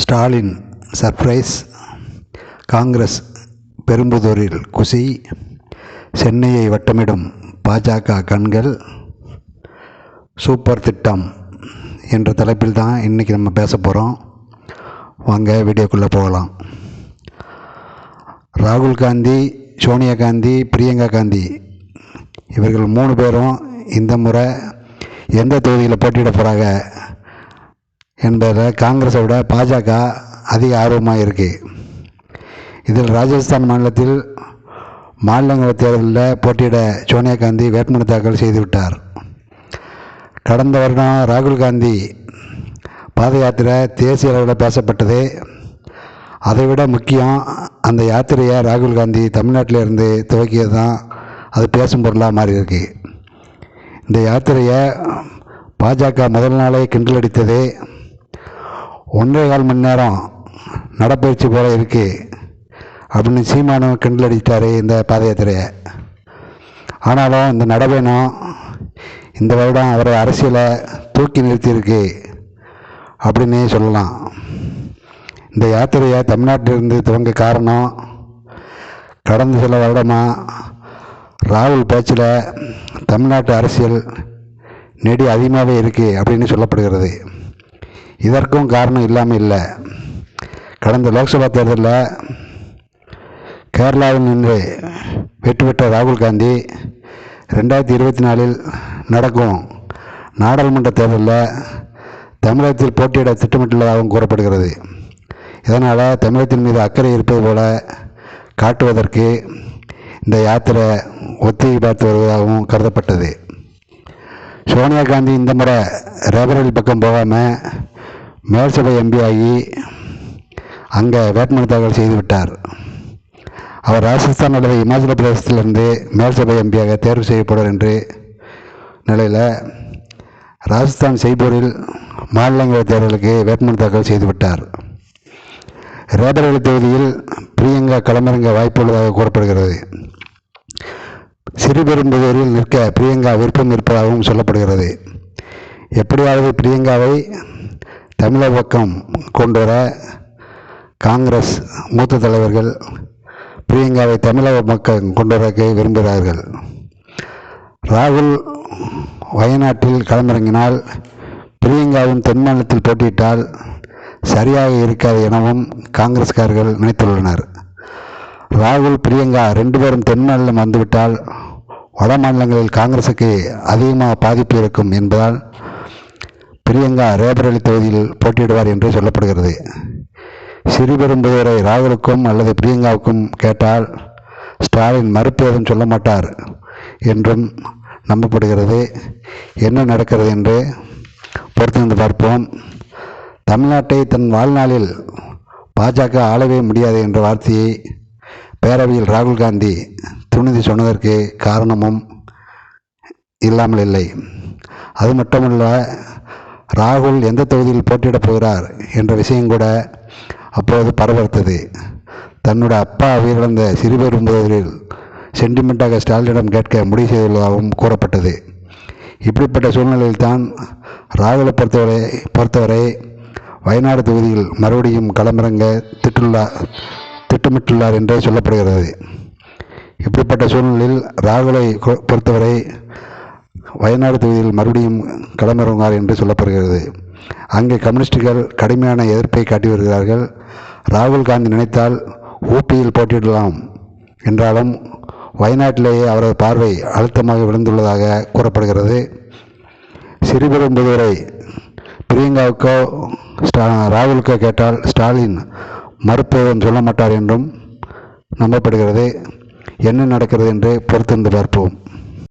Stalin surprise, Congress பெரும்புதூரில் குஷி, சென்னையை வட்டமிடும் பாஜக கண்கள், சூப்பர் திட்டம் என்ற தலைப்பில் தான் இன்றைக்கி நம்ம பேச போகிறோம். வாங்க வீடியோக்குள்ளே போகலாம். ராகுல் காந்தி, சோனியா காந்தி, பிரியங்கா காந்தி இவர்கள் 3 பேரும் இந்த முறை எந்த தொகுதியில் போட்டியிட போகிறாங்க என்பதில் காங்கிரஸை விட பாஜக அதிக ஆர்வமாக இருக்குது. இதில் ராஜஸ்தான் மாநிலத்தில் மாநிலங்களவை தேர்தலில் போட்டியிட சோனியா காந்தி வேட்புமனு தாக்கல் செய்துவிட்டார். கடந்த வருடம் ராகுல் காந்தி பாத யாத்திரை தேசிய அளவில் பேசப்பட்டது. அதைவிட முக்கியம், அந்த யாத்திரையை ராகுல் காந்தி தமிழ்நாட்டிலிருந்து துவக்கியது தான் அது பேசும் பொருளாக மாறியிருக்கு. இந்த யாத்திரையை பாஜக முதல் நாளே கிண்டலடித்தது. 1.25 மணி நேரம் நடைப்பயிற்சி போல இருக்குது அப்படின்னு சீமானும் கிண்டலடித்தார் இந்த பாத யாத்திரையை. ஆனாலும் இந்த நடைபயணம் இந்த வருடம் அவரை அரசியலை தூக்கி நிறுத்தியிருக்கு அப்படின்னு சொல்லலாம். இந்த யாத்திரையை தமிழ்நாட்டிலிருந்து துவங்க காரணம், கடந்த சில வருடமாக ராகுல் பேச்சில் தமிழ்நாட்டு அரசியல் நெடி அதிகமாகவே இருக்குது அப்படின்னு சொல்லப்படுகிறது. இதற்கும் காரணம் இல்லாமல் இல்லை. கடந்த லோக்சபா தேர்தலில் கேரளாவில் நின்று வெற்றி பெற்ற ராகுல் காந்தி 2024 நடக்கும் நாடாளுமன்ற தேர்தலில் தமிழகத்தில் போட்டியிட திட்டமிட்டுள்ளதாகவும் கூறப்படுகிறது. இதனால் தமிழகத்தின் மீது அக்கறை இருப்பது போல காட்டுவதற்கு இந்த யாத்திரை ஒத்திகை பார்த்து வருவதாகவும் கருதப்பட்டது. சோனியா காந்தி இந்த முறை ரேபரேலி பக்கம் போகாமல் மேல்சபை எம்பி ஆகி அங்கே வேட்புமனு தாக்கல் செய்துவிட்டார். அவர் ராஜஸ்தான் அல்லது இமாச்சல பிரதேசத்திலிருந்து மேல்சபை எம்பியாக தேர்வு செய்யப்படுவார் என்ற நிலையில் ராஜஸ்தான் ஜெய்ப்பூரில் மாநிலங்களவை தேர்தலுக்கு வேட்புமனு தாக்கல் செய்துவிட்டார். ரேபரேலி தொகுதியில் பிரியங்கா களமிறங்க வாய்ப்புள்ளதாக கூறப்படுகிறது. சிறுபெரும்புதூரில் நிற்க பிரியங்கா விருப்பம் இருப்பதாகவும் சொல்லப்படுகிறது. எப்படியாவது பிரியங்காவை தமிழக பக்கம் கொண்டு வர காங்கிரஸ் மூத்த தலைவர்கள் பிரியங்காவை தமிழக பக்கம் கொண்டு வரக்கு விரும்புகிறார்கள். ராகுல் வயநாட்டில் களமிறங்கினால் பிரியங்காவும் தென் மாநிலத்தில் போட்டியிட்டால் சரியாக இருக்காது எனவும் காங்கிரஸ்காரர்கள் நினைத்துள்ளனர். ராகுல், பிரியங்கா 2 பேரும் தென் மாநிலம் வந்துவிட்டால் வட மாநிலங்களில் காங்கிரசுக்கு அதிகமாக பாதிப்பு இருக்கும் என்பதால் பிரியங்கா ரேபரேலி தொகுதியில் போட்டியிடுவார் என்று சொல்லப்படுகிறது. சிறுபெரும்புதூரை ராகுலுக்கும் அல்லது பிரியங்காவுக்கும் கேட்டால் ஸ்டாலின் மறுப்பு ஏதும் சொல்ல மாட்டார் என்றும் நம்பப்படுகிறது. என்ன நடக்கிறது என்று பொறுத்திருந்து பார்ப்போம். தமிழ்நாட்டை தன் வாழ்நாளில் பாஜக ஆளவே முடியாது என்ற வார்த்தையை பேரவையில் ராகுல் காந்தி துணிந்து சொன்னதற்கு காரணமும் இல்லாமல் இல்லை. அது மட்டுமல்ல, ராகுல் எந்த தொகுதியில் போட்டியிடப் போகிறார் என்ற விஷயம் கூட அப்போது பரபரத்தது. தன்னுடைய அப்பா உயிரிழந்த சிறுபெரும்புதூரில் சென்டிமெண்ட்டாக ஸ்டாலினிடம் கேட்க முடிவு செய்துள்ளதாகவும் கூறப்பட்டது. இப்படிப்பட்ட சூழ்நிலையில்தான் ராகுலை பொறுத்தவரை வயநாடு தொகுதியில் மறுபடியும் களமிறங்க திட்டமிட்டுள்ளார் என்றே சொல்லப்படுகிறது. இப்படிப்பட்ட சூழ்நிலையில் ராகுலை பொறுத்தவரை வயநாடு தொகுதியில் மறுபடியும் களமிறங்குவார் என்று சொல்லப்படுகிறது. அங்கே கம்யூனிஸ்டுகள் கடுமையான எதிர்ப்பை காட்டி வருகிறார்கள். ராகுல் காந்தி நினைத்தால் ஊபியில் போட்டியிடலாம் என்றாலும் வயநாட்டிலேயே அவரது பார்வை அழுத்தமாக விழுந்துள்ளதாக கூறப்படுகிறது. சிறுபெரும்புதூரை பிரியங்காவுக்கோ ராகுலுக்கோ கேட்டால் ஸ்டாலின் மறுப்பேதும் சொல்ல மாட்டார் என்றும் நம்பப்படுகிறது. என்ன நடக்கிறது என்று பொறுத்திருந்து பார்ப்போம்.